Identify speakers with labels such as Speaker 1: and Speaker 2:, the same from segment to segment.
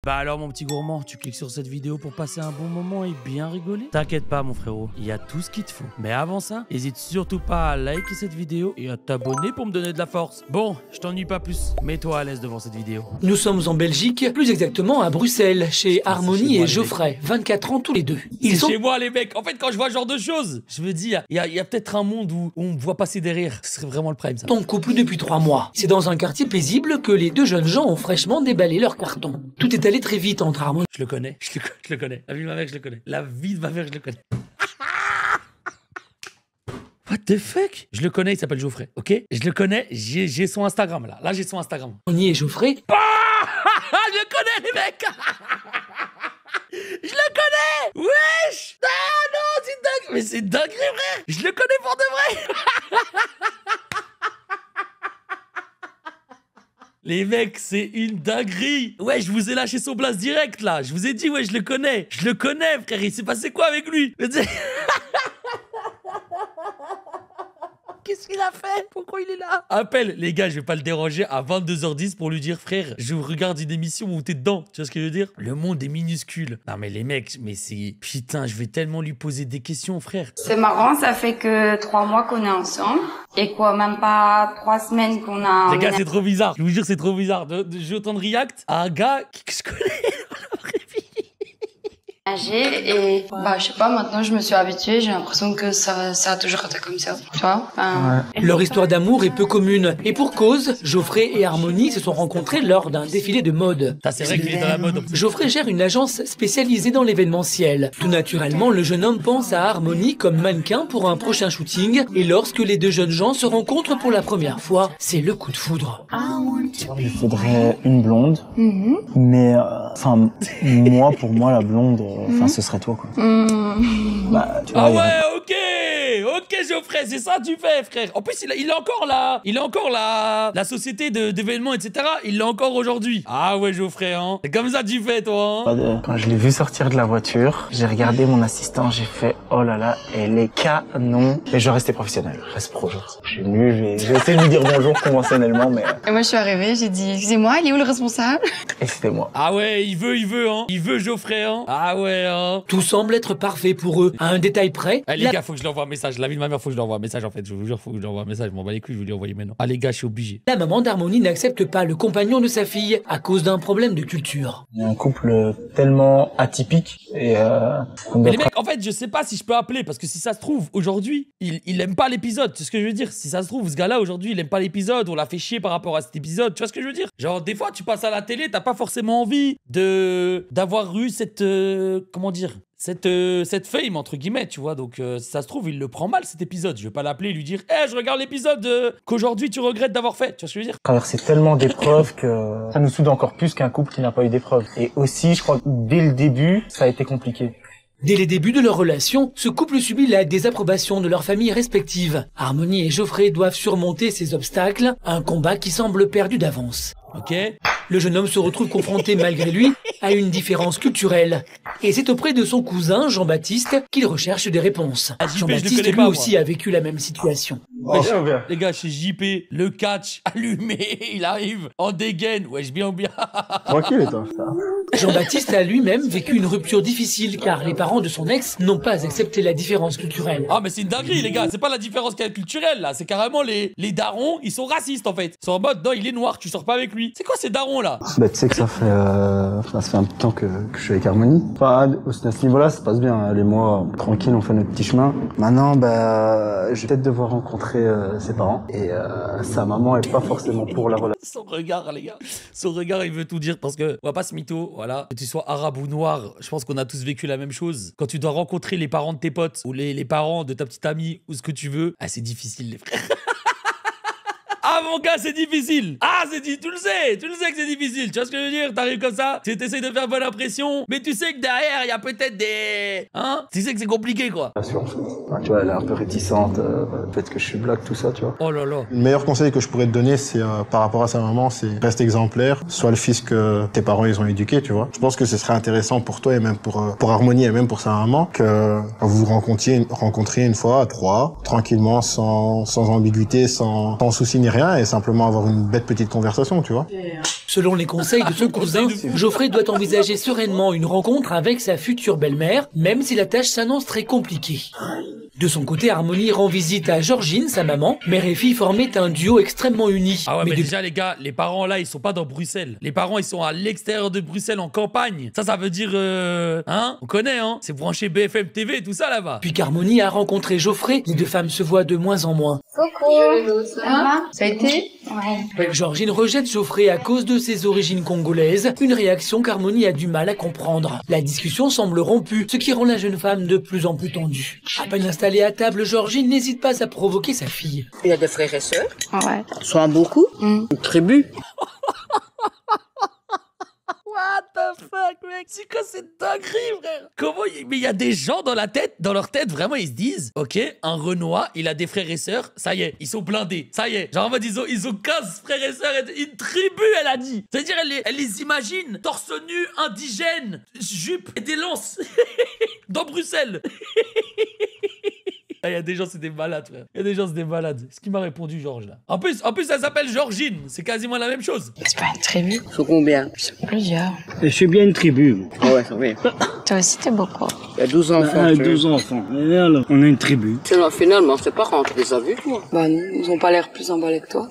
Speaker 1: Bah alors mon petit gourmand, tu cliques sur cette vidéo pour passer un bon moment et bien rigoler? T'inquiète pas mon frérot, il y a tout ce qu'il te faut. Mais avant ça, n'hésite surtout pas à liker cette vidéo et à t'abonner pour me donner de la force. Bon, je t'ennuie pas plus, mets-toi à l'aise devant cette vidéo.
Speaker 2: Nous sommes en Belgique, plus exactement à Bruxelles, chez Harmonie et Geoffrey, 24 ans tous les deux. Ils sont
Speaker 1: chez moi les mecs, en fait quand je vois ce genre de choses, je me dis, il y a peut-être un monde où on me voit passer derrière. Ce serait vraiment le prime ça.
Speaker 2: en couple depuis 3 mois. C'est dans un quartier paisible que les deux jeunes gens ont fraîchement déballé leur carton. Tout est allé très vite entre Harmonie.
Speaker 1: Je le connais, je le connais. La vie de ma mère, je le connais. La vie de ma mère, je le connais. What the fuck? Je le connais, il s'appelle Geoffrey, ok? Je le connais, j'ai son Instagram là. Là, j'ai son Instagram.
Speaker 2: Et Geoffrey.
Speaker 1: Je le connais, les mecs! Je le connais! Wesh! Ah non, c'est dingue! Mais c'est dingue, frère! Je le connais pour de vrai! Les mecs, c'est une dinguerie! Ouais, je vous ai lâché son blast direct là! Je vous ai dit, ouais, je le connais! Je le connais, frère! Il s'est passé quoi avec lui? Qu'est-ce qu'il a fait? Pourquoi il est là? Appelle, les gars, je vais pas le déranger à 22h10 pour lui dire, frère, je regarde une émission où t'es dedans. Tu vois ce que je veux dire? Le monde est minuscule. Non, mais les mecs, mais c'est... Putain, je vais tellement lui poser des questions, frère.
Speaker 3: C'est marrant, ça fait que 3 mois qu'on est ensemble. Et quoi, même pas 3 semaines qu'on a...
Speaker 1: Les gars, c'est trop bizarre. Je vous jure, c'est trop bizarre. J'ai autant de react à un gars que je connais dans la vraie vie.
Speaker 3: Et je sais pas, maintenant je me suis habituée, j'ai l'impression que ça a toujours été comme ça, tu vois.
Speaker 2: Leur histoire d'amour est peu commune. Et pour cause, Geoffrey et Harmonie se sont rencontrés lors d'un défilé de mode.
Speaker 1: Ça, c'est vrai qu'il est dans la mode.
Speaker 2: Geoffrey gère une agence spécialisée dans l'événementiel. Tout naturellement, le jeune homme pense à Harmonie comme mannequin pour un prochain shooting. Et lorsque les deux jeunes gens se rencontrent pour la première fois, c'est le coup de foudre.
Speaker 4: Il faudrait une blonde, mais pour moi la blonde, ce serait toi quoi. Bah, tu vois,
Speaker 1: ah ouais, ok Geoffrey, c'est ça que tu fais, frère. En plus, il est encore là. Il est encore là. La société d'événements, etc. Il l'a encore aujourd'hui. Ah ouais, Geoffrey, hein. C'est comme ça que tu fais, toi, hein.
Speaker 4: Quand je l'ai vu sortir de la voiture, j'ai regardé mon assistant, j'ai fait oh là là, elle est canon. Et je restais professionnel, je reste pro. Je suis venu, j'ai essayé de lui dire bonjour conventionnellement, mais.
Speaker 3: Et moi je suis arrivée, j'ai dit excusez-moi, il est où le responsable?
Speaker 4: Et c'était moi.
Speaker 1: Ah ouais, il veut, hein. Il veut Geoffrey, hein. Ah ouais, hein.
Speaker 2: Tout semble être parfait pour eux. À un détail près.
Speaker 1: Eh, les gars, faut que je lui envoie un message. La vie de ma mère, faut que je lui envoie un message en fait. Je vous jure, faut que je lui envoie un message. Je m'en bats les couilles, je vais lui envoyer maintenant. Ah les gars, je suis obligé.
Speaker 2: La maman d'Harmonie n'accepte pas le compagnon de sa fille à cause d'un problème de culture.
Speaker 4: Il y a un couple tellement atypique et
Speaker 1: mais les mecs, en fait, je sais pas si je peux appeler parce que si ça se trouve, aujourd'hui, il aime pas l'épisode. Tu sais ce que je veux dire? Si ça se trouve, ce gars-là, aujourd'hui, il aime pas l'épisode. On l'a fait chier par rapport à cet épisode. Tu vois ce que je veux dire? Genre, des fois, tu passes à la télé, t'as pas forcément envie d'avoir eu cette... comment dire? Cette fame entre guillemets, tu vois. Donc si ça se trouve, il le prend mal cet épisode. Je vais pas l'appeler et lui dire je regarde l'épisode qu'aujourd'hui tu regrettes d'avoir fait. Tu vois ce que je veux dire?
Speaker 4: Traverser tellement d'épreuves que ça nous soude encore plus qu'un couple qui n'a pas eu d'épreuves. Et aussi, je crois que dès le début, ça a été compliqué.
Speaker 2: Dès les débuts de leur relation, ce couple subit la désapprobation de leurs familles respectives. Harmonie et Geoffrey doivent surmonter ces obstacles, un combat qui semble perdu d'avance.
Speaker 1: Ok.
Speaker 2: Le jeune homme se retrouve confronté malgré lui à une différence culturelle. Et c'est auprès de son cousin, Jean-Baptiste, qu'il recherche des réponses. Jean-Baptiste, lui aussi, a vécu la même situation.
Speaker 1: Oh, les gars, chez JP, le catch allumé, il arrive en dégaine. Wesh, bien ou bien.
Speaker 4: Tranquille, toi.
Speaker 2: Jean-Baptiste a lui-même vécu une rupture difficile car les parents de son ex n'ont pas accepté la différence culturelle.
Speaker 1: Ah, mais c'est une dinguerie, les gars. C'est pas la différence culturelle, là. C'est carrément les darons, ils sont racistes, en fait. Ils sont en mode, non, il est noir, tu sors pas avec lui. C'est quoi ces darons, là?
Speaker 4: Bah, tu sais que ça fait un petit temps que je suis avec Harmonie. Enfin, à ce niveau-là, ça se passe bien. Elle et moi, tranquille, on fait notre petit chemin. Maintenant, bah, je vais peut-être devoir rencontrer ses parents. Et sa maman est pas forcément pour la relation.
Speaker 1: Son regard, les gars. Son regard, il veut tout dire parce que, on va pas se mytho, voilà. Que tu sois arabe ou noir, je pense qu'on a tous vécu la même chose. Quand tu dois rencontrer les parents de tes potes ou les parents de ta petite amie ou ce que tu veux, c'est difficile, les frères. Ah mon gars, c'est difficile. Tu le sais que c'est difficile. Tu vois ce que je veux dire? T'arrives comme ça, tu essaies de faire bonne impression, mais tu sais que derrière, il y a peut-être des... Hein? Tu sais que c'est compliqué, quoi.
Speaker 4: Bien sûr. Tu vois, elle est un peu réticente, le fait que je suis black, tout ça, tu vois.
Speaker 1: Oh là là.
Speaker 5: Le meilleur conseil que je pourrais te donner, c'est par rapport à sa maman, c'est reste exemplaire, sois le fils que tes parents ils ont éduqué, tu vois. Je pense que ce serait intéressant pour toi et même pour Harmonie et même pour sa maman que vous vous rencontriez une fois à 3, tranquillement, sans ambiguïté, sans souci ni rien. rien et simplement avoir une bête petite conversation, tu vois.
Speaker 2: Selon les conseils de ce cousin, Geoffrey doit envisager sereinement une rencontre avec sa future belle-mère, même si la tâche s'annonce très compliquée. De son côté, Harmonie rend visite à Georgine, sa maman. Mère et fille formaient un duo extrêmement uni.
Speaker 1: Ah ouais, mais déjà, les gars, les parents là, ils sont pas dans Bruxelles. Les parents, ils sont à l'extérieur de Bruxelles, en campagne. Ça veut dire, hein, on connaît, hein. C'est branché BFM TV, tout ça là-bas.
Speaker 2: Puis qu'Harmonie a rencontré Geoffrey, les deux femmes se voient de moins en moins.
Speaker 3: Coucou. Ça va? Ça a été? Ouais.
Speaker 2: Georgine rejette Geoffrey à cause de ses origines congolaises, une réaction qu'Harmonie a du mal à comprendre. La discussion semble rompue, ce qui rend la jeune femme de plus en plus tendue. À peine installée à table, Georgine n'hésite pas à provoquer sa fille.
Speaker 6: Il y a des frères et sœurs.
Speaker 3: Ouais.
Speaker 6: Soit beaucoup. Une tribu.
Speaker 1: What the fuck, mec? C'est quoi cette dinguerie, frère? Comment mais il y a des gens dans leur tête, vraiment, ils se disent, ok, un Renoir, il a des frères et sœurs, ça y est, ils sont blindés, ça y est. Genre, en mode, ils ont 15 frères et sœurs, une tribu, elle a dit. C'est-à-dire, elle les imagine, torse nu, indigène, jupe et des lances, dans Bruxelles. Il y a des gens, c'est des malades, frère. Il y a des gens, c'est des malades. Ce qui m'a répondu, Georges, là. En plus, elle s'appelle Georgine. C'est quasiment la même chose.
Speaker 7: C'est pas une tribu.
Speaker 6: Ils sont combien?
Speaker 7: Plusieurs.
Speaker 8: Je suis bien une tribu.
Speaker 6: Ah ouais, ça va.
Speaker 7: Toi aussi, t'es beaucoup.
Speaker 6: Il y a 12 enfants.
Speaker 8: 12 enfants. Et alors, on a une tribu.
Speaker 6: Finalement, c'est pas rentré, tu les as vus, toi?
Speaker 7: Bah non, ils ont pas l'air plus emballés que toi.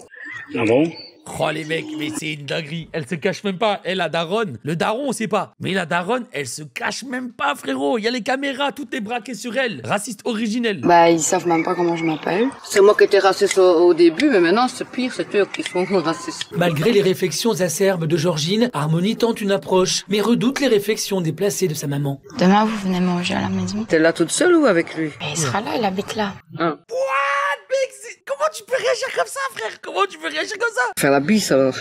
Speaker 8: Ah bon?
Speaker 1: Oh les mecs, mais c'est une dinguerie. Elle se cache même pas. Elle, la daronne. Le daron, on sait pas. Mais la daronne, elle se cache même pas, frérot. Il y a les caméras, tout est braqué sur elle. Raciste originelle.
Speaker 7: Bah, ils savent même pas comment je m'appelle.
Speaker 6: C'est moi qui étais raciste au début, mais maintenant c'est pire, c'est eux qui sont racistes.
Speaker 2: Malgré les réflexions acerbes de Georgine, Harmonie tente une approche, mais redoute les réflexions déplacées de sa maman.
Speaker 7: Demain, vous venez manger à la maison.
Speaker 6: T'es là toute seule ou avec lui?
Speaker 7: Mais il sera là, il habite là.
Speaker 6: Hein.
Speaker 1: What, mec, comment tu peux réagir comme ça, frère? Comment tu peux réagir comme ça?
Speaker 6: Faire la bise alors.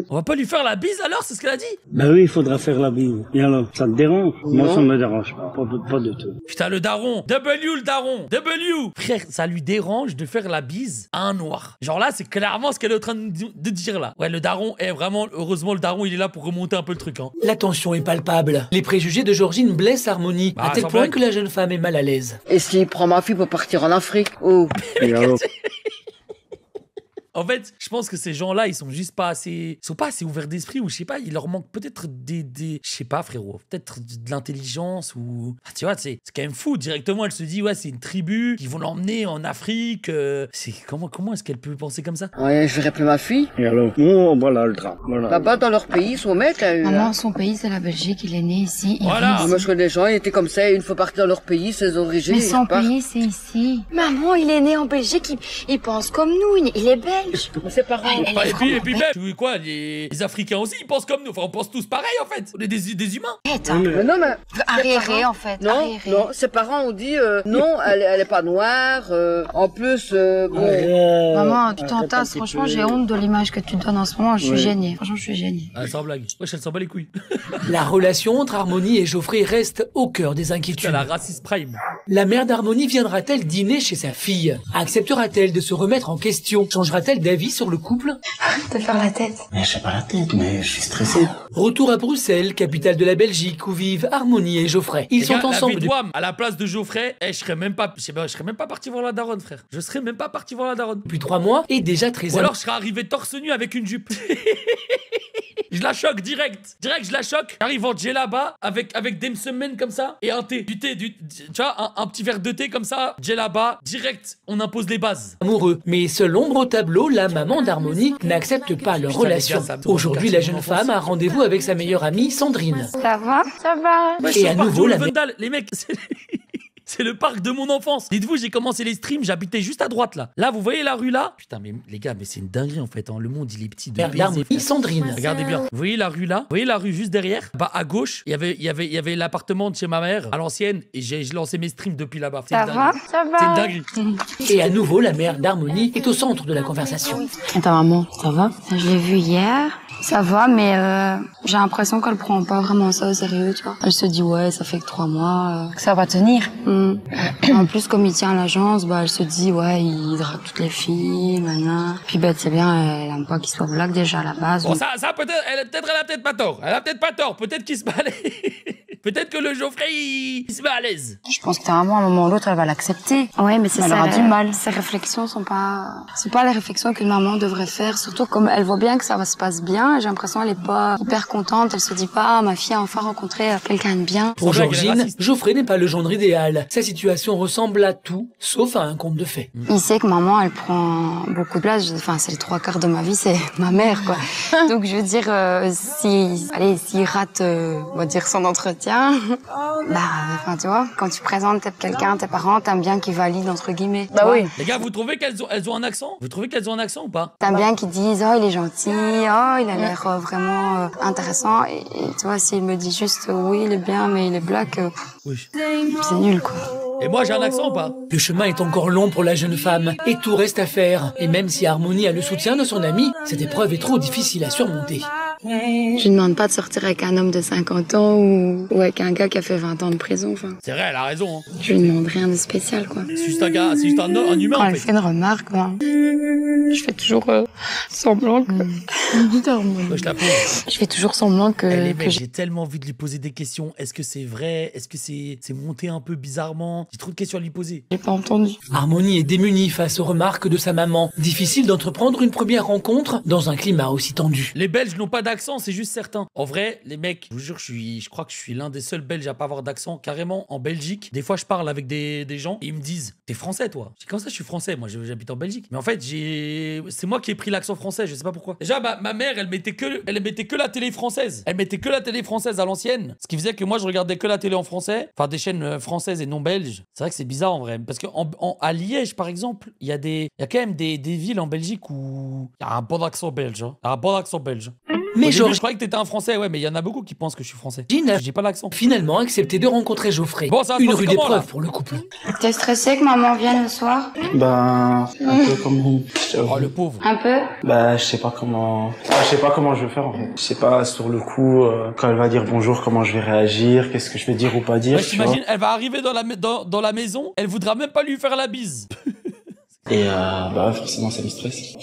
Speaker 1: On va pas lui faire la bise alors, c'est ce qu'elle a dit?
Speaker 8: Bah oui, il faudra faire la bise. Et alors, ça te dérange? Moi, ça me dérange pas. Pas du tout.
Speaker 1: Putain, le daron. Le daron. Frère, ça lui dérange de faire la bise à un noir. Genre là, c'est clairement ce qu'elle est en train de dire là. Ouais, le daron est vraiment, heureusement, le daron, il est là pour remonter un peu le truc, hein.
Speaker 2: La tension est palpable. Les préjugés de Georgine blessent Harmonie, à tel
Speaker 1: sans
Speaker 2: point
Speaker 1: blague.
Speaker 2: que la jeune femme est mal à l'aise.
Speaker 6: Et s'il prend ma fille pour partir en Afrique? Oh.
Speaker 8: Et alors,
Speaker 1: En fait, je pense que ces gens-là, ils sont juste pas assez, ils sont pas assez ouverts d'esprit, ou je sais pas, il leur manque peut-être je sais pas, frérot, peut-être de l'intelligence ou, ah, tu vois, c'est quand même fou. Directement, elle se dit, ouais, c'est une tribu, ils vont l'emmener en Afrique. C'est comment est-ce qu'elle peut penser comme ça?
Speaker 6: Ouais, je verrai plus ma fille.
Speaker 8: et alors? Oh, voilà le drap. Voilà.
Speaker 6: Là-bas, dans leur pays, ils sont maîtres.
Speaker 7: Maman, son pays, c'est la Belgique. Il est né ici. Il
Speaker 1: Voilà.
Speaker 7: vit ici.
Speaker 6: Moi, je connais des gens, ils étaient comme ça, une fois partis dans leur pays, ses origines.
Speaker 7: Mais
Speaker 6: ils
Speaker 7: son
Speaker 6: repartent.
Speaker 7: pays, c'est ici. Maman, il est né en Belgique. Il pense comme nous. Il est belge.
Speaker 6: Mais ses parents.
Speaker 1: Bah, et puis même, tu vois quoi, les Africains aussi, ils pensent comme nous. Enfin, on pense tous pareil, en fait. On est des humains.
Speaker 6: Mais non, mais.
Speaker 7: Arriéré, en fait.
Speaker 6: Non,
Speaker 7: Arriéré.
Speaker 6: non, ses parents ont dit non, elle est pas noire. En plus, bon.
Speaker 7: Maman, tu t'entasses. Franchement, j'ai honte de l'image que tu donnes en ce moment. Je suis gênée. Franchement, je suis gênée.
Speaker 1: Ah, sans blague. Wesh, elle s'en bat les couilles.
Speaker 2: La relation entre Harmonie et Geoffrey reste au cœur des
Speaker 1: Putain,
Speaker 2: inquiétudes.
Speaker 1: la raciste prime.
Speaker 2: La mère d'Harmonie viendra-t-elle dîner chez sa fille? Acceptera-t-elle de se remettre en question? Changera-t-elle d'avis sur le couple?
Speaker 7: Te faire la tête.
Speaker 8: Mais je sais pas la tête, mais je suis stressé.
Speaker 2: Retour à Bruxelles, capitale de la Belgique, où vivent Harmonie et Geoffrey. Ils
Speaker 1: Les
Speaker 2: sont
Speaker 1: gars,
Speaker 2: ensemble
Speaker 1: la vie de
Speaker 2: depuis...
Speaker 1: Wam, à la place de Geoffrey, je serais même pas, je serais même pas parti voir la daronne, frère. Je serais même pas parti voir la daronne.
Speaker 2: 3 mois et déjà très
Speaker 1: Ou alors je serais arrivé torse nu avec une jupe. Je la choque direct. Direct, je la choque. J'arrive en djellaba avec des semaines comme ça et un thé. Du thé, tu vois, un petit verre de thé comme ça. Djellaba, direct, on impose les bases.
Speaker 2: amoureux. Mais seule ombre au tableau, la maman d'Harmonie n'accepte pas leur
Speaker 1: Putain, les
Speaker 2: relation.
Speaker 1: gars, ça me tourne
Speaker 2: Aujourd'hui,
Speaker 1: au
Speaker 2: la
Speaker 1: quartier
Speaker 2: jeune
Speaker 1: de mon
Speaker 2: femme a rendez-vous avec sa meilleure amie, Sandrine.
Speaker 3: Ça va? Ça va.
Speaker 2: Et à nouveau, la
Speaker 1: Vendal, les mecs, c'est le parc de mon enfance. Dites-vous, j'ai commencé les streams, j'habitais juste à droite là. Là, vous voyez la rue là? Putain, mais les gars, mais c'est une dinguerie en fait. Hein. Le monde, il est petit. De
Speaker 2: mère
Speaker 1: baiser,
Speaker 2: d'Harmonie,
Speaker 1: frère.
Speaker 2: Sandrine.
Speaker 1: Regardez bien. Vous voyez la rue là? Vous voyez la rue juste derrière? Bah, à gauche, il y avait l'appartement de chez ma mère à l'ancienne et j'ai lancé mes streams depuis là-bas. C'est
Speaker 3: Ça
Speaker 1: une
Speaker 3: va?
Speaker 1: dinguerie.
Speaker 3: Ça
Speaker 1: C'est une
Speaker 3: va.
Speaker 1: dinguerie.
Speaker 2: Et à nouveau, la mère d'Harmonie est au centre de la conversation.
Speaker 7: Et ta maman, ça va?
Speaker 3: Je l'ai vue hier. Ça va, mais j'ai l'impression qu'elle prend pas vraiment ça au sérieux, tu vois. Elle se dit, ouais, ça fait que 3 mois.
Speaker 7: Ça va tenir.
Speaker 3: En plus, comme il tient l'agence, bah, elle se dit, ouais, il drague toutes les filles, maintenant. Puis, bah, c'est bien, elle aime pas qu'il soit blague déjà à la base.
Speaker 1: Bon, ça peut-être, elle a peut-être pas tort. Elle a peut-être pas tort. Peut-être qu'il se balait. Peut-être que le Geoffrey, il se met à l'aise.
Speaker 3: Je pense que t'as un moment ou l'autre, elle va l'accepter. Ouais, mais elle aura du mal. Ses réflexions c'est pas les réflexions qu'une maman devrait faire. Surtout comme elle voit bien que ça se passe bien. J'ai l'impression qu'elle est pas hyper contente. Elle se dit pas, ah, ma fille a enfin rencontré quelqu'un de bien.
Speaker 2: Pour Georgine, Geoffrey n'est pas le gendre idéal. Sa situation ressemble à tout, sauf à un conte de fées.
Speaker 3: Il sait que maman, elle prend beaucoup de place. Enfin, c'est les 3/4 de ma vie, c'est ma mère, quoi. Donc, je veux dire, s'il rate, on va dire, son entretien, enfin, tu vois, quand tu présentes quelqu'un, tes parents, t'aimes bien qu'ils valident, entre guillemets.
Speaker 6: Bah oui.
Speaker 1: Les gars, vous trouvez qu'elles ont un accent? Vous trouvez qu'elles ont un accent ou pas?
Speaker 3: T'aimes bien qu'ils disent, oh, il est gentil, oh, il a l'air vraiment intéressant. Et tu vois, s'il me dit juste, oui, il est bien, mais il est black,
Speaker 1: oui.
Speaker 3: C'est nul, quoi.
Speaker 1: Et moi, j'ai un accent ou pas?
Speaker 2: Le chemin est encore long pour la jeune femme, et tout reste à faire. Et même si Harmonie a le soutien de son amie, cette épreuve est trop difficile à surmonter.
Speaker 3: Je lui demande pas de sortir avec un homme de 50 ans ou avec un gars qui a fait 20 ans de prison, enfin.
Speaker 1: C'est vrai, elle a raison. Hein.
Speaker 3: Je lui demande rien de spécial, quoi.
Speaker 1: C'est juste un gars, c'est juste un humain,
Speaker 3: Quand
Speaker 1: en
Speaker 3: elle
Speaker 1: fait.
Speaker 3: fait une remarque, je fais toujours semblant que...
Speaker 1: Moi, je la pose.
Speaker 3: Je fais toujours semblant que...
Speaker 1: Les mecs, j'ai tellement envie de lui poser des questions. Est-ce que c'est vrai? Est-ce que c'est monté un peu bizarrement? J'ai trop de questions à lui poser.
Speaker 3: J'ai pas entendu.
Speaker 2: Harmonie est démunie face aux remarques de sa maman. Difficile d'entreprendre une première rencontre dans un climat aussi tendu.
Speaker 1: Les Belges n'ont pas d'accent, c'est juste certain. En vrai, les mecs, je vous jure, je crois que je suis l'un des seuls Belges à pas avoir d'accent. Carrément, en Belgique, des fois, je parle avec des gens et ils me disent, t'es français, toi? Je dis, comment ça, je suis français? Moi, j'habite en Belgique. Mais en fait, c'est moi qui ai pris l'accent français, je sais pas pourquoi. Déjà, ma mère, elle mettait que la télé française. Elle mettait que la télé française à l'ancienne. Ce qui faisait que moi, je regardais que la télé en français. Enfin, des chaînes françaises et non belges. C'est vrai que c'est bizarre, en vrai. Parce qu'à Liège, par exemple, il y a quand même des villes en Belgique où il y a un bon accent belge. Hein. Il y a un bon accent belge.
Speaker 2: Mais
Speaker 1: je croyais que t'étais un français, ouais, mais il y en a beaucoup qui pensent que je suis français.
Speaker 2: J'ai
Speaker 1: pas l'accent.
Speaker 2: Finalement accepté de rencontrer Geoffrey.
Speaker 1: Bon, ça
Speaker 2: une rude épreuve pour le couple.
Speaker 3: T'es stressé que maman vienne le soir?
Speaker 4: Ben, un peu comme...
Speaker 1: Oh, le pauvre.
Speaker 3: Un peu?
Speaker 4: Bah, je sais pas comment je vais faire, en fait. Je sais pas, sur le coup, quand elle va dire bonjour, comment je vais réagir, qu'est-ce que je vais dire ou pas dire.
Speaker 1: Ouais, t'imagines, elle va arriver dans la maison, elle voudra même pas lui faire la bise.
Speaker 4: Et bah forcément ça me stresse.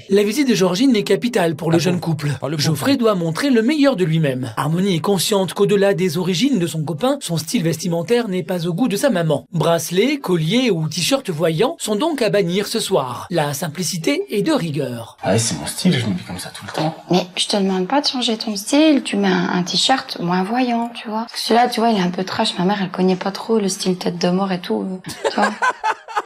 Speaker 2: La visite de Georgine est capitale pour le jeune couple. Geoffrey doit montrer le meilleur de lui-même. Harmonie est consciente qu'au-delà des origines de son copain, son style vestimentaire n'est pas au goût de sa maman. Bracelet, collier ou t-shirt voyant sont donc à bannir ce soir. La simplicité est de rigueur.
Speaker 4: Ah ouais, c'est mon style, je me dis comme ça tout le temps.
Speaker 3: Mais je te demande pas de changer ton style, tu mets un t-shirt moins voyant, tu vois. Parce que celui-là, tu vois, il est un peu trash, ma mère, elle connaît pas trop le style tête de mort et tout, tu vois.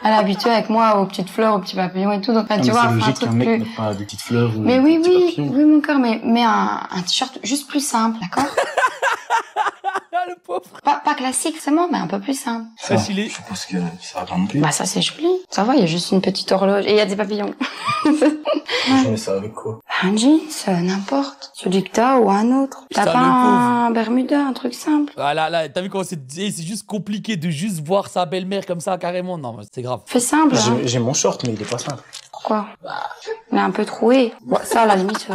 Speaker 3: Elle est habituée avec moi aux petites fleurs, aux petits papillons et tout, donc tu vois,
Speaker 4: c'est
Speaker 3: un
Speaker 4: logique
Speaker 3: truc
Speaker 4: qu'un mec
Speaker 3: plus...
Speaker 4: mette pas des petites fleurs ou
Speaker 3: Mais
Speaker 4: des petits papillons.
Speaker 3: oui, mon cœur, mais un t-shirt juste plus simple, d'accord?
Speaker 1: Ah, le pauvre.
Speaker 3: Pas classique, c'est bon, mais un peu plus simple.
Speaker 1: Facile.
Speaker 4: Je pense que ça va pas non plus.
Speaker 3: Bah ça c'est joli. Ça va, il y a juste une petite horloge et il y a des papillons.
Speaker 4: Je mets ça avec quoi?
Speaker 3: Un jeans, n'importe. Celui que t'as ou un autre. T'as
Speaker 1: Putain,
Speaker 3: pas
Speaker 1: le
Speaker 3: un Bermuda, un truc simple.
Speaker 1: Ah là, t'as vu comment c'est juste compliqué de juste voir sa belle-mère comme ça, carrément. Non, c'est grave.
Speaker 3: Fais simple, hein.
Speaker 4: J'ai mon short, mais il est pas simple.
Speaker 3: Pourquoi? Il est un peu troué. Bon, ça, à la limite,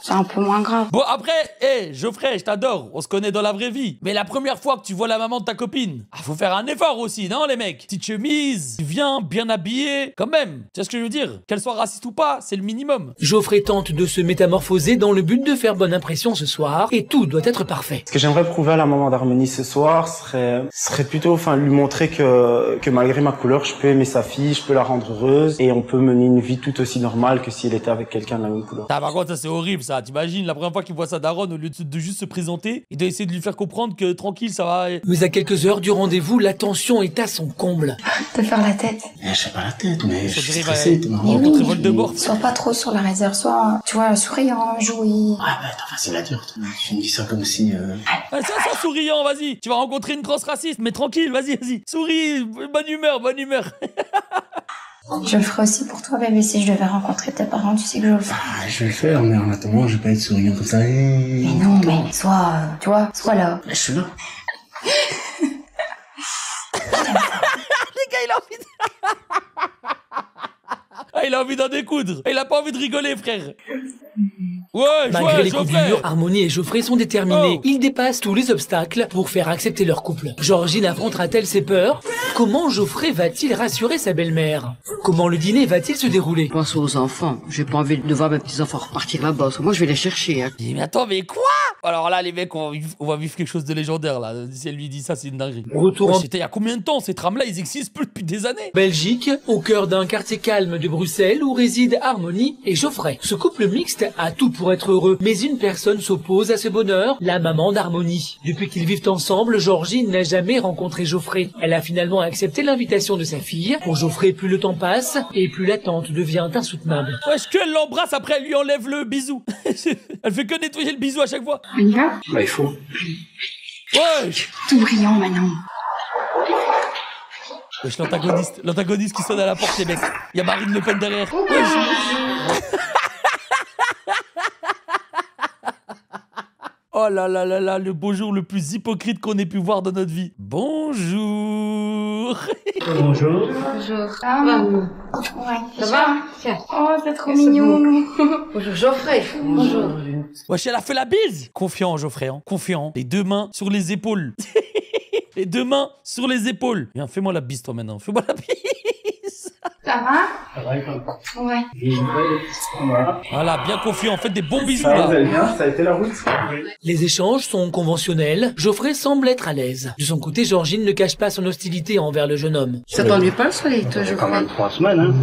Speaker 3: c'est un peu moins grave.
Speaker 1: Bon, après, Geoffrey, je t'adore. On se connaît dans la vraie vie. Mais la première fois que tu vois la maman de ta copine, faut faire un effort aussi, non, les mecs? Petite chemise, tu viens bien habillé, quand même. Tu vois ce que je veux dire? Qu'elle soit raciste ou pas, c'est le minimum.
Speaker 2: Geoffrey tente de se métamorphoser dans le but de faire bonne impression ce soir, et tout doit être parfait.
Speaker 4: Ce que j'aimerais prouver à la maman d'Harmonie ce soir serait plutôt, lui montrer que malgré ma couleur, je peux aimer sa fille, je peux la rendre heureuse, et on peut mener une vie tout aussi normale que si elle était avec quelqu'un de la même couleur.
Speaker 1: Ah, par contre, ça c'est horrible ça. T'imagines, la première fois qu'il voit sa daronne, au lieu de juste se présenter, il doit essayer de lui faire comprendre que tranquille, ça va.
Speaker 2: Mais à quelques heures du rendez-vous, la tension est à son comble.
Speaker 3: Te faire la tête.
Speaker 4: Je sais pas la tête, mais je suis
Speaker 1: dirait,
Speaker 4: stressé.
Speaker 1: rencontrer Voldemort.
Speaker 3: Sois pas trop sur la réserve, sois, tu vois, souriant, joui.
Speaker 4: Ouais, mais attends, facile à dire. Tu me dis ça comme si...
Speaker 1: Ouais, ça, souriant, vas-y. Tu vas rencontrer une grosse raciste, mais tranquille, vas-y. Souris, bonne humeur.
Speaker 3: Je le ferai aussi pour toi, bébé, si je devais rencontrer tes parents, tu sais que je le ferai.
Speaker 4: Ah, je vais le faire, mais en attendant, je vais pas être souriant comme ça.
Speaker 3: Mais non, mais sois, tu vois, sois là.
Speaker 4: Je suis là.
Speaker 1: Les gars, il a envie de... il a envie d'en découdre. Il a pas envie de rigoler, frère. Ouais,
Speaker 2: Malgré les coups
Speaker 1: Geoffrey.
Speaker 2: durs, Harmonie et Geoffrey sont déterminés.
Speaker 1: Oh.
Speaker 2: Ils dépassent tous les obstacles pour faire accepter leur couple. Georgine affrontera-t-elle ses peurs? Comment Geoffrey va-t-il rassurer sa belle-mère? Comment le dîner va-t-il se dérouler?
Speaker 6: Pense aux enfants. J'ai pas envie de voir mes petits-enfants repartir là-bas. Parce que moi, je vais les chercher. Hein.
Speaker 1: Il dit, mais attends, mais quoi? Alors là, les mecs, on va vivre quelque chose de légendaire, là. Si elle lui dit ça, c'est une dinguerie.
Speaker 2: Retour en
Speaker 1: C'était il y a combien de temps? Ces trams-là, ils existent plus depuis des années.
Speaker 2: Belgique, au cœur d'un quartier calme de Bruxelles où résident Harmonie et Geoffrey. Ce couple mixte a tout pour être heureux, mais une personne s'oppose à ce bonheur, la maman d'Harmonie. Depuis qu'ils vivent ensemble, Georgine n'a jamais rencontré Geoffrey. Elle a finalement accepté l'invitation de sa fille. Pour Geoffrey, plus le temps passe et plus l'attente devient insoutenable.
Speaker 1: Wesh, qu'elle l'embrasse, après elle lui enlève le bisou. Elle fait que nettoyer le bisou à chaque fois.
Speaker 7: On y va?
Speaker 5: Bah, il faut.
Speaker 1: Wesh.
Speaker 7: Tout brillant maintenant.
Speaker 1: Wesh, l'antagoniste qui sonne à la porte, les mecs. Il y a Marine Le Pen derrière. Wesh. Oh là là là là, le beau jour le plus hypocrite qu'on ait pu voir dans notre vie. Bonjour.
Speaker 8: Bonjour.
Speaker 7: Bonjour. Ah, maman. Ouais.
Speaker 6: Ça va? Tiens.
Speaker 7: Oh, c'est trop mignon.
Speaker 6: Bonjour Geoffrey. Bonjour.
Speaker 1: Wesh, elle a fait la bise. Confiant, Geoffrey, hein. Confiant. Les deux mains sur les épaules. Les deux mains sur les épaules. Viens, fais-moi la bise, toi, maintenant. Fais-moi la bise.
Speaker 7: Ça va?
Speaker 8: Ça va, quoi?
Speaker 7: Ouais.
Speaker 1: Voilà, bien confiant. Faites des bons bisous,
Speaker 5: Ça va,
Speaker 1: là.
Speaker 5: vous allez bien? Ça a été la route?
Speaker 2: Les échanges sont conventionnels. Geoffrey semble être à l'aise. De son côté, Georgine ne cache pas son hostilité envers le jeune homme.
Speaker 6: Ça t'ennuie pas le soleil, toi,
Speaker 8: Ça fait quand
Speaker 6: Geoffrey?
Speaker 8: même 3 semaines, hein.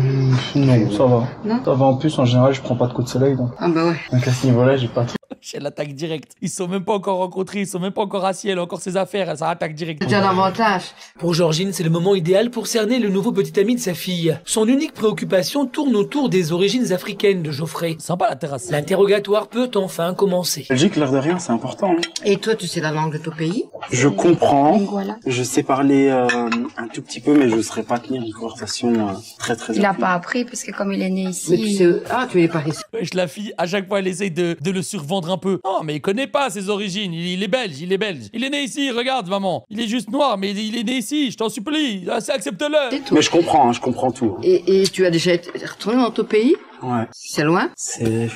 Speaker 4: Non, ça va.
Speaker 6: Non
Speaker 4: Ça va, en plus, en général, je prends pas de coup de soleil, donc.
Speaker 6: Ah bah ouais.
Speaker 4: Donc à ce niveau-là, j'ai pas trop.
Speaker 1: Elle attaque direct. Ils sont même pas encore rencontrés, ils sont même pas encore assis, elle a encore ses affaires, ça attaque direct.
Speaker 6: C'est un avantage.
Speaker 2: Pour Georgine, c'est le moment idéal pour cerner le nouveau petit ami de sa fille. Son unique préoccupation tourne autour des origines africaines de Geoffrey.
Speaker 1: Sympa la terrasse.
Speaker 2: L'interrogatoire peut enfin commencer.
Speaker 4: Belgique, l'air de rien, c'est important. Hein.
Speaker 6: Et toi, tu sais la langue de ton pays?
Speaker 4: Je comprends.
Speaker 7: Voilà.
Speaker 4: Je sais parler un tout petit peu, mais je ne saurais pas tenir une conversation très
Speaker 7: Il a pas appris parce que comme il est né ici.
Speaker 6: Mais tu sais... Ah, tu es pas ici.
Speaker 1: Wesh, la fille, à chaque fois, elle essaye de le survendre un peu. Non, mais il connaît pas ses origines, il est belge, il est belge. Il est né ici, regarde, maman. Il est juste noir, mais il est né ici, je t'en supplie. Accepte-le.
Speaker 6: C'est tout.
Speaker 4: Mais je comprends, hein, je comprends tout.
Speaker 6: Et tu as déjà été retourné dans ton pays?
Speaker 4: Ouais.
Speaker 6: C'est loin?
Speaker 4: C'est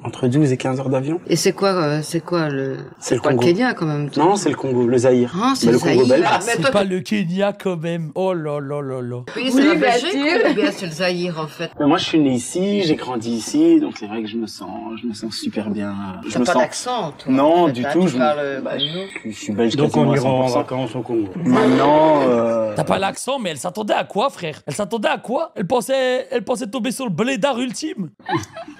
Speaker 4: entre 12 et 15 heures d'avion.
Speaker 6: Et c'est quoi le...
Speaker 4: C'est le
Speaker 6: quoi, le
Speaker 4: Congo.
Speaker 6: Kenya, quand même? toi?
Speaker 4: Non, c'est le Congo, le Zaïre.
Speaker 6: Ah, c'est
Speaker 4: Mais
Speaker 6: le
Speaker 4: le Congo
Speaker 6: Zaïre.
Speaker 4: belge.
Speaker 6: Ah, mais
Speaker 1: C'est
Speaker 6: toi,
Speaker 1: pas le Kenya quand même. Oh là là là là.
Speaker 6: Oui, c'est la Belgique ou bien c'est le Zaïre, en fait?
Speaker 4: Mais moi, je suis né ici, j'ai grandi ici, donc c'est vrai que je me sens super bien. Je
Speaker 6: T'as
Speaker 4: me
Speaker 6: pas
Speaker 4: sens.
Speaker 6: d'accent, toi?
Speaker 4: Non,
Speaker 6: en fait,
Speaker 4: du
Speaker 6: hein,
Speaker 4: tout.
Speaker 6: Tu parles
Speaker 4: bah,
Speaker 6: comme nous.
Speaker 4: je suis belge
Speaker 8: Donc on
Speaker 4: quasiment
Speaker 8: ira en
Speaker 4: 100%.
Speaker 8: vacances au Congo.
Speaker 4: Maintenant,
Speaker 1: T'as pas l'accent, mais elle s'attendait à quoi, frère? Elle s'attendait à quoi? Elle pensait tomber sur le blédard ultime.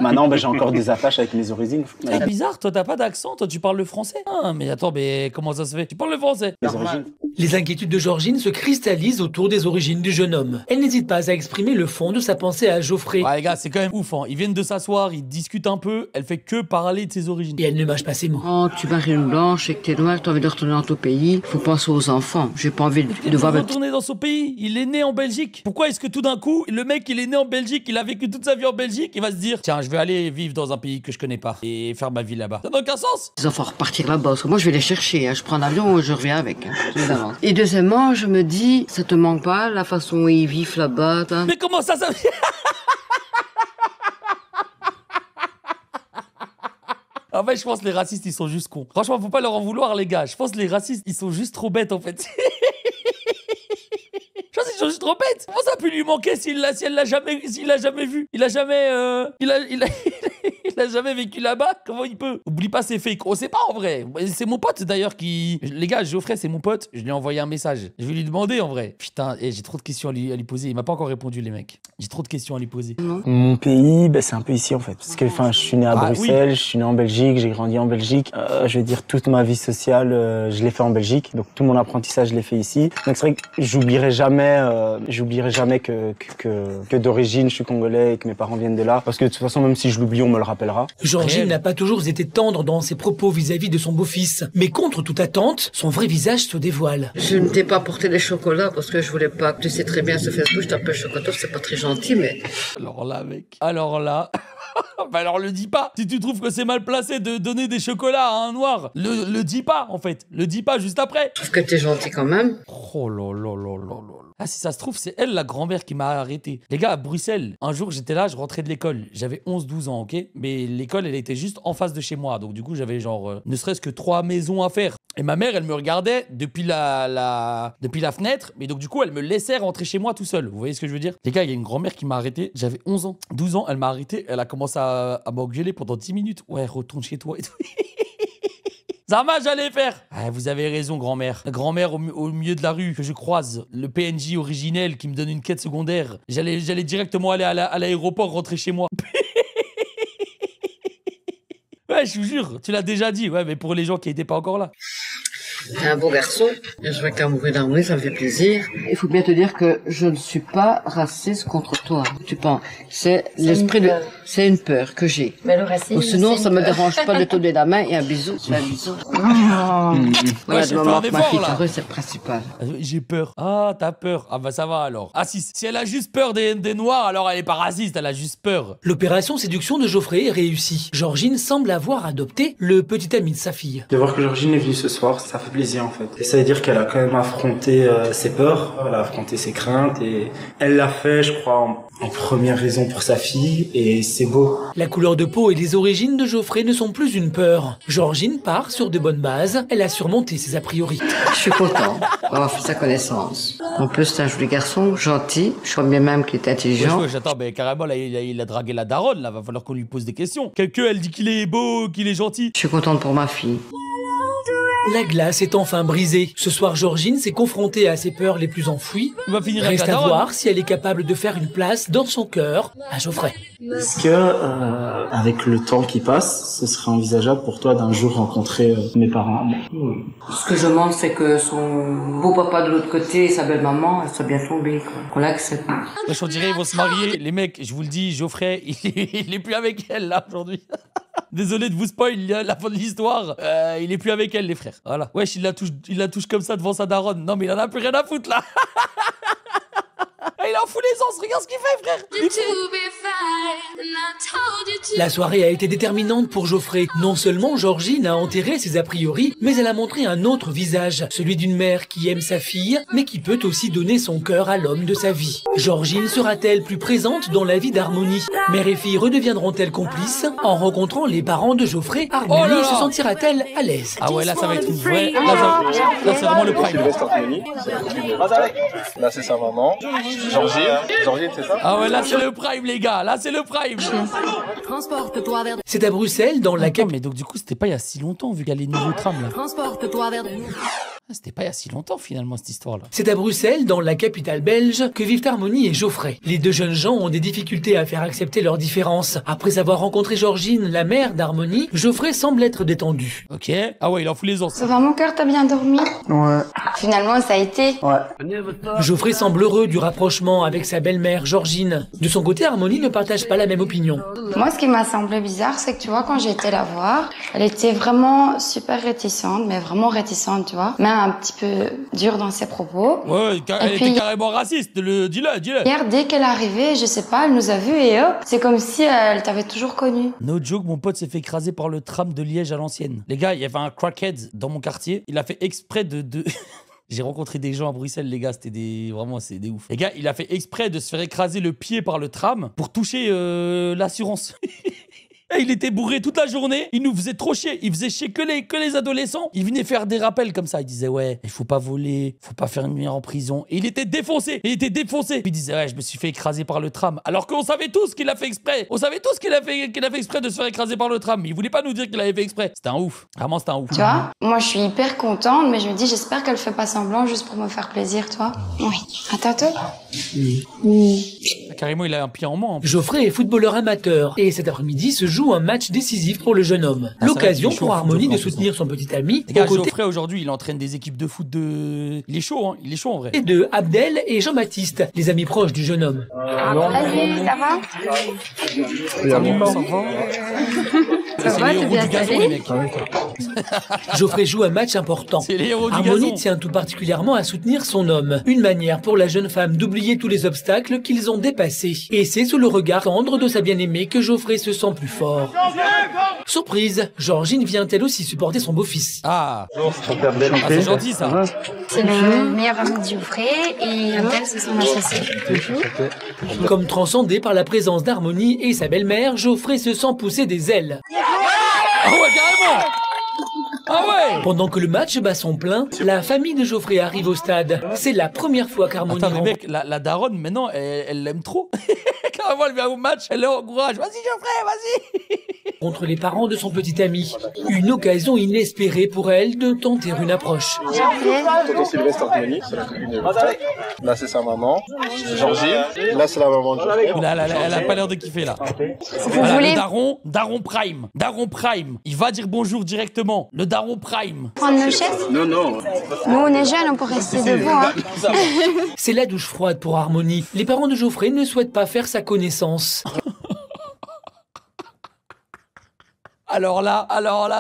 Speaker 4: maintenant, j'ai encore des attaches avec mes origines.
Speaker 1: C'est bizarre, toi t'as pas d'accent, toi tu parles le français. Ah, mais attends, mais comment ça se fait? Tu parles le français?
Speaker 4: Les origines.
Speaker 2: Les inquiétudes de Georgine se cristallisent autour des origines du jeune homme. Elle n'hésite pas à exprimer le fond de sa pensée à Geoffrey.
Speaker 1: Ouais, les gars, c'est quand même ouf, hein. Ils viennent de s'asseoir, ils discutent un peu, elle fait que parler de ses origines.
Speaker 2: Et elle ne mâche pas ses mots.
Speaker 6: Oh, tu maries une blanche et que t'es noire, t'as envie de retourner dans ton pays. Faut penser aux enfants. J'ai pas envie de voir...
Speaker 1: Retourner dans son pays, il est né en Belgique. Pourquoi est-ce que tout d'un coup, le mec il est né en Belgique, il a vécu toute sa vie en Belgique, il va se dire tiens, je vais aller vivre dans un pays que je connais pas et faire ma vie là-bas. Ça n'a aucun sens.
Speaker 6: Les enfants repartir là-bas. Parce que moi, je vais les chercher. Hein. Je prends un avion et je reviens avec. Hein. Je les avance. Et deuxièmement, je me dis, ça te manque pas la façon où ils vivent là-bas? Hein.
Speaker 1: Mais comment ça En fait, je pense que les racistes, ils sont juste cons. Franchement, faut pas leur en vouloir, les gars. Je pense que les racistes, ils sont juste trop bêtes, en fait. Je pense qu'ils sont juste trop bêtes. Comment ça a pu lui manquer s'il l'a jamais vu? Il a jamais, il a jamais vécu là-bas? Comment il peut? Oublie pas ses fakes. On sait pas en vrai. C'est mon pote d'ailleurs qui... Les gars, Geoffrey, c'est mon pote. Je lui ai envoyé un message. Je vais lui demander en vrai. Putain, j'ai trop de questions à lui poser. Il m'a pas encore répondu, les mecs. J'ai trop de questions à lui poser.
Speaker 4: Mon pays, c'est un peu ici en fait. Parce que je suis né à Bruxelles,
Speaker 1: oui.
Speaker 4: je suis né en Belgique, j'ai grandi en Belgique. Je vais dire toute ma vie sociale, je l'ai fait en Belgique. Donc tout mon apprentissage, je l'ai fait ici. Donc c'est vrai que j'oublierai jamais que d'origine je suis congolais et que mes parents viennent de là. Parce que de toute façon, même si je l'oublie, on me le rappellera.
Speaker 2: Georgine n'a pas toujours été tendre dans ses propos vis-à-vis de son beau-fils. Mais contre toute attente, son vrai visage se dévoile.
Speaker 6: Je ne t'ai pas apporté des chocolats parce que je voulais pas. Tu sais très bien, ce Facebook, je t'appelle chocolat, c'est pas très gentil, mais...
Speaker 1: Alors là, mec. Alors là... Bah alors le dis pas. Si tu trouves que c'est mal placé de donner des chocolats à un noir, le dis pas en fait. Le dis pas juste après.
Speaker 6: Je trouve que t'es gentil quand même.
Speaker 1: Oh là là là là là. Ah, si ça se trouve, c'est elle, la grand-mère, qui m'a arrêté. Les gars, à Bruxelles, un jour, j'étais là, je rentrais de l'école. J'avais 11-12 ans, ok? Mais l'école, elle était juste en face de chez moi. Donc, du coup, j'avais genre, ne serait-ce que 3 maisons à faire. Et ma mère, elle me regardait depuis depuis la fenêtre. Mais donc, du coup, elle me laissait rentrer chez moi tout seul. Vous voyez ce que je veux dire? Les gars, il y a une grand-mère qui m'a arrêté. J'avais 11 ans. 12 ans, elle m'a arrêté. Elle a commencé à m'engueuler pendant 10 minutes. Ouais, retourne chez toi et tout. Zama, j'allais faire. Ah, vous avez raison, grand-mère. Grand-mère au milieu de la rue que je croise. Le PNJ originel qui me donne une quête secondaire. J'allais directement aller à l'aéroport, rentrer chez moi. Ouais, je vous jure, tu l'as déjà dit. Ouais, mais pour les gens qui n'étaient pas encore là.
Speaker 6: T'es un beau garçon. Je vois que t'es amoureux d'harmonie, ça me fait plaisir. Il faut bien te dire que je ne suis pas raciste contre toi. Tu penses, c'est l'esprit de, c'est une peur que j'ai.
Speaker 7: Mais le racisme.
Speaker 6: Ou sinon, ça me dérange pas de te donner la main et un bisou. C'est un bisou. Voilà, du moment que ma fille est heureuse, c'est le principal.
Speaker 1: J'ai peur. Ah, t'as peur. Ah bah ça va alors. Ah si elle a juste peur des noirs, alors elle est pas raciste, elle a juste peur.
Speaker 2: L'opération séduction de Geoffrey est réussie. Georgine semble avoir adopté le petit ami de sa fille.
Speaker 4: De voir que Georgine est venue ce soir, ça fait plaisir en fait. Et ça veut dire qu'elle a quand même affronté ses peurs, elle a affronté ses craintes et elle l'a fait, je crois, en première raison pour sa fille et c'est beau.
Speaker 2: La couleur de peau et les origines de Geoffrey ne sont plus une peur. Georgine part sur de bonnes bases, elle a surmonté ses a priori.
Speaker 6: Je suis content d'avoir fait sa connaissance. En plus, c'est un joli garçon, gentil, je crois bien même qu'il est intelligent.
Speaker 1: Ouais, j'attends, mais carrément, là, il a dragué la daronne, là, va falloir qu'on lui pose des questions. Quelqu'un, elle dit qu'il est beau, qu'il est gentil.
Speaker 6: Je suis contente pour ma fille.
Speaker 2: La glace est enfin brisée. Ce soir, Georgine s'est confrontée à ses peurs les plus enfouies.
Speaker 1: On va finir
Speaker 2: Reste
Speaker 1: avec la
Speaker 2: à
Speaker 1: daronne.
Speaker 2: voir si elle est capable de faire une place dans son cœur à Geoffrey.
Speaker 4: Est-ce que, avec le temps qui passe, ce serait envisageable pour toi d'un jour rencontrer mes parents?
Speaker 6: Ce que je demande, c'est que son beau papa de l'autre côté et sa belle maman, elles soient bien tombées, quoi. Qu'on l'accepte.
Speaker 1: On dirait ils vont se marier. Les mecs, je vous le dis, Geoffrey, il est plus avec elle, là, aujourd'hui. Désolé de vous spoil la fin de l'histoire. Il est plus avec elle, les frères. Voilà. Wesh, il la touche comme ça devant sa daronne. Non, mais il en a plus rien à foutre, là. Il en fout les os, regarde ce qu'il fait, frère.
Speaker 2: La soirée a été déterminante pour Geoffrey. Non seulement Georgine a enterré ses a priori, mais elle a montré un autre visage, celui d'une mère qui aime sa fille, mais qui peut aussi donner son cœur à l'homme de sa vie. Georgine sera-t-elle plus présente dans la vie d'Harmonie? Mère et fille redeviendront-elles complices? En rencontrant les parents de Geoffrey, Harmonie se sentira-t-elle à l'aise?
Speaker 1: Ah ouais, là, ça va être une vraie... Là, c'est vraiment le prime.
Speaker 5: Là, c'est sa maman. Georgine, c'est ça?
Speaker 1: Ah ouais, là, c'est le prime, les gars. Là, c'est le prime.
Speaker 9: Transporte-toi vers...
Speaker 2: C'est à Bruxelles, dans la
Speaker 1: Attends, mais donc, du coup, c'était pas il y a si longtemps, vu qu'il y a les nouveaux trams, là.
Speaker 9: Transporte-toi vers...
Speaker 1: Ah, c'était pas il y a si longtemps, finalement, cette histoire-là.
Speaker 2: C'est à Bruxelles, dans la capitale belge, que vivent Harmonie et Geoffrey. Les deux jeunes gens ont des difficultés à faire accepter leurs différences. Après avoir rencontré Georgine, la mère d'Harmonie, Geoffrey semble être détendu.
Speaker 1: Ok. Ah ouais, il en fout les os.
Speaker 3: Ça va mon cœur, t'as bien dormi?
Speaker 4: Ouais.
Speaker 3: Finalement, ça a été.
Speaker 4: Ouais.
Speaker 2: Geoffrey semble heureux du rapprochement avec sa belle-mère, Georgine. De son côté, Harmonie ne partage pas la même opinion.
Speaker 3: Moi, ce qui m'a semblé bizarre, c'est que tu vois, quand j'ai été la voir, elle était vraiment super réticente, mais vraiment réticente, tu vois. Même un petit peu dure dans ses propos.
Speaker 1: Ouais, elle était carrément raciste. Dis-le.
Speaker 3: Hier, dès qu'elle est arrivée, je sais pas, elle nous a vus et hop, c'est comme si elle t'avait toujours connu.
Speaker 1: No joke, mon pote s'est fait écraser par le tram de Liège à l'ancienne. Les gars, il y avait un crackhead dans mon quartier. Il a fait exprès de... J'ai rencontré des gens à Bruxelles, les gars, c'était vraiment, c'est des ouf. Les gars, il a fait exprès de se faire écraser le pied par le tram pour toucher l'assurance. Il était bourré toute la journée, il nous faisait trop chier, il faisait chier que les adolescents. Il venait faire des rappels comme ça, il disait ouais, il faut pas voler, faut pas faire une nuit en prison. Et il était défoncé. Puis il disait ouais, je me suis fait écraser par le tram. Alors qu'on savait tous qu'il a fait exprès. On savait tous qu'il a fait exprès de se faire écraser par le tram. Mais il voulait pas nous dire qu'il avait fait exprès. C'était un ouf. Vraiment, c'était un ouf.
Speaker 3: Tu vois, moi je suis hyper contente, mais je me dis j'espère qu'elle fait pas semblant juste pour me faire plaisir, toi. Oui. À tantôt.
Speaker 1: Carrément, il a un pied en moins.
Speaker 2: Geoffrey est footballeur amateur et cet après-midi se joue un match décisif pour le jeune homme. L'occasion pour Harmonie de soutenir son petit ami.
Speaker 1: Les gars, Geoffrey aujourd'hui, il entraîne des équipes de foot de... Il est chaud, hein. Il est chaud en vrai.
Speaker 2: Et de Abdel et Jean-Baptiste, les amis proches du jeune homme.
Speaker 3: Salut, ça va?
Speaker 1: C'est les héros du gazon, les mecs.
Speaker 2: Geoffrey joue un match important.
Speaker 1: C'est les héros du
Speaker 2: Harmonie
Speaker 1: gazon.
Speaker 2: tient tout particulièrement à soutenir son homme. Une manière pour la jeune femme d'oublier tous les obstacles qu'ils ont dépassés. Et c'est sous le regard tendre de sa bien-aimée que Geoffrey se sent plus fort. fort. Surprise, Georgine vient elle aussi supporter son beau-fils.
Speaker 1: Ah, c'est gentil ça.
Speaker 7: C'est le meilleur ami de Geoffrey et Abdel, c'est son associé.
Speaker 2: Comme transcendé par la présence d'Harmonie et sa belle-mère, Geoffrey se sent pousser des ailes.
Speaker 1: Ah ouais, carrément. Ah ouais.
Speaker 2: Pendant que le match bat son plein, la famille de Geoffrey arrive au stade. C'est la première fois qu'Harmonie
Speaker 1: Attends, mais mec, la daronne, maintenant, elle l'aime trop. Quand elle vient au match, elle l'encourage. Vas-y, Geoffrey, vas-y.
Speaker 2: contre les parents de son petit ami. Une occasion inespérée pour elle de tenter une approche.
Speaker 5: Tonton Sylvestre Harmonie, c'est la copine de Geoffrey. Là, c'est sa maman, Georgine. Là, c'est la maman de Geoffrey.
Speaker 1: Elle a pas l'air de kiffer, là.
Speaker 7: Vous
Speaker 1: Voilà,
Speaker 7: voulez
Speaker 1: Daron Prime. Daron Prime. Il va dire bonjour directement. Le Daron Prime.
Speaker 7: prendre nos chaises?
Speaker 5: Non, non.
Speaker 7: Nous, on est jeunes, on peut rester debout. Hein.
Speaker 2: C'est la douche froide pour Harmonie. Les parents de Geoffrey ne souhaitent pas faire sa connaissance.
Speaker 1: Alors là,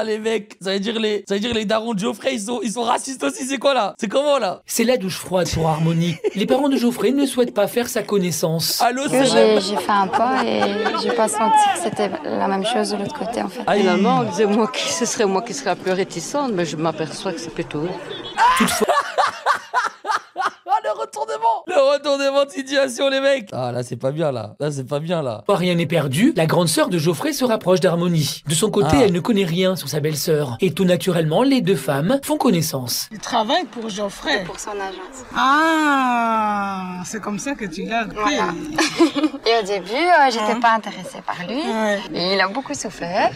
Speaker 1: les mecs, ça veut dire les darons de Geoffrey, ils sont racistes aussi, c'est quoi là? C'est comment là?
Speaker 2: C'est la douche froide pour Harmonie. Les parents de Geoffrey ne souhaitent pas faire sa connaissance.
Speaker 1: Allô,
Speaker 3: J'ai fait un pas et j'ai pas senti que c'était la même chose de l'autre côté en fait.
Speaker 6: Finalement, on disait ce serait moi qui serais un peu réticente, mais je m'aperçois que c'est plutôt.
Speaker 2: Toutefois,
Speaker 1: Le retournement de situation, les mecs. Ah, là, c'est pas bien, là. Là, c'est pas bien, là.
Speaker 2: rien n'est perdu. La grande sœur de Geoffrey se rapproche d'Harmonie. De son côté,
Speaker 1: Ah.
Speaker 2: elle ne connaît rien sur sa belle-sœur. Et tout naturellement, les deux femmes font connaissance.
Speaker 10: Tu travailles pour Geoffrey.
Speaker 3: Pour son agence.
Speaker 10: Ah, c'est comme ça que tu l'as appris.
Speaker 3: Voilà. Et au début, j'étais pas intéressée par lui.
Speaker 10: Ouais.
Speaker 3: Et il a beaucoup souffert.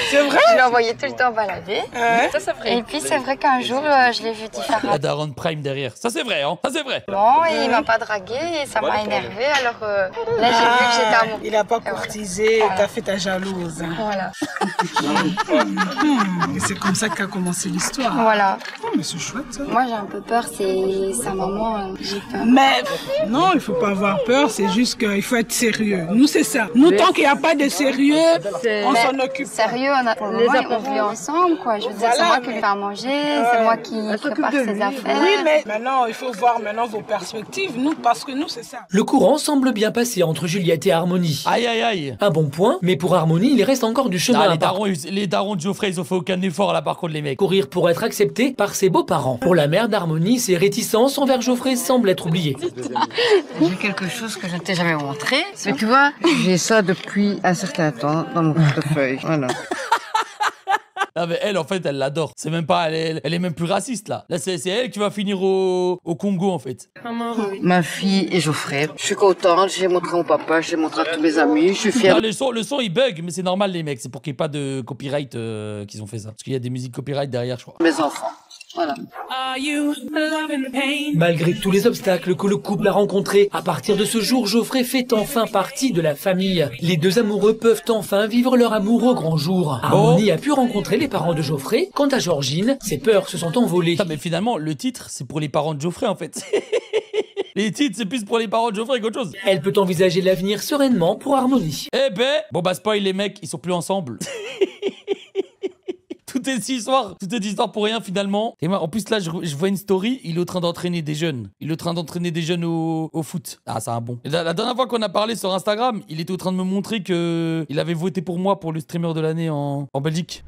Speaker 10: C'est vrai?
Speaker 3: Je l'envoyais tout le temps balader.
Speaker 10: Ouais.
Speaker 6: Ça, c'est vrai.
Speaker 3: Et puis c'est vrai qu'un jour, je l'ai vu différemment.
Speaker 1: La daronne Prime derrière. Ça, c'est vrai, hein. Ça, c'est vrai.
Speaker 3: Et il m'a pas dragué et ça m'a énervé. Alors là, j'ai vu que j'étais amoureuse.
Speaker 10: Il a pas courtisé, t'as fait ta jalouse.
Speaker 3: Voilà.
Speaker 10: Et c'est comme ça qu'a commencé l'histoire.
Speaker 3: Voilà.
Speaker 10: Oh, mais c'est chouette ça.
Speaker 3: Moi, j'ai un peu peur, c'est sa maman. J'ai peur.
Speaker 10: Mais non, il faut pas avoir peur, c'est juste qu'il faut être sérieux. Nous, c'est ça. Nous, tant qu'il n'y a pas de sérieux, on
Speaker 3: Mais
Speaker 10: s'en occupe.
Speaker 3: Sérieux, pour le moment, on vit ensemble, quoi. Je veux dire, c'est moi qui lui fais à manger, c'est moi qui prépare ses affaires.
Speaker 10: Oui, mais maintenant, il faut voir maintenant vos perspectives. Nous, parce que nous, c'est ça.
Speaker 2: Le courant semble bien passer entre Juliette et Harmonie.
Speaker 1: Aïe, aïe, aïe.
Speaker 2: Un bon point, mais pour Harmonie, il reste encore du chemin
Speaker 1: Ah,
Speaker 2: à
Speaker 1: les darons de Geoffrey, ils ont fait aucun effort, là, par contre, les mecs.
Speaker 2: parcourir pour être accepté par ses beaux-parents. Pour la mère d'Harmonie, ses réticences envers Geoffrey semblent être oubliées.
Speaker 6: J'ai quelque chose que je ne t'ai jamais montré. Mais tu vois, j'ai ça depuis un certain temps dans mon portefeuille. Voilà.
Speaker 1: Ah, mais elle, en fait, elle l'adore. C'est même pas, elle est même plus raciste, là. Là, c'est elle qui va finir au Congo, en fait.
Speaker 6: Ma fille et Geoffrey. Je suis contente, j'ai montré à mon papa, j'ai montré à tous mes amis, je suis fière.
Speaker 1: Non, le son, il bug, mais c'est normal, les mecs. C'est pour qu'il n'y ait pas de copyright qu'ils ont fait ça. Parce qu'il y a des musiques copyright derrière, je crois.
Speaker 6: Mes enfants. Voilà.
Speaker 2: Malgré tous les obstacles que le couple a rencontrés, à partir de ce jour, Geoffrey fait enfin partie de la famille. Les deux amoureux peuvent enfin vivre leur amour au grand jour. Harmonie a pu rencontrer les parents de Geoffrey. Quant à Georgine, ses peurs se sont envolées.
Speaker 1: Putain, mais finalement, le titre, c'est pour les parents de Geoffrey, en fait. Les titres, c'est plus pour les parents de Geoffrey qu'autre chose.
Speaker 2: Elle peut envisager l'avenir sereinement pour Harmonie.
Speaker 1: Eh ben, bon bah spoil, les mecs, ils sont plus ensemble. Toute cette histoire pour rien finalement. Et moi, en plus là, je vois une story, il est en train d'entraîner des jeunes. Il est en train d'entraîner des jeunes au foot. Ah, c'est un bon. Et la dernière fois qu'on a parlé sur Instagram, il était en train de me montrer que il avait voté pour moi pour le streamer de l'année en Belgique.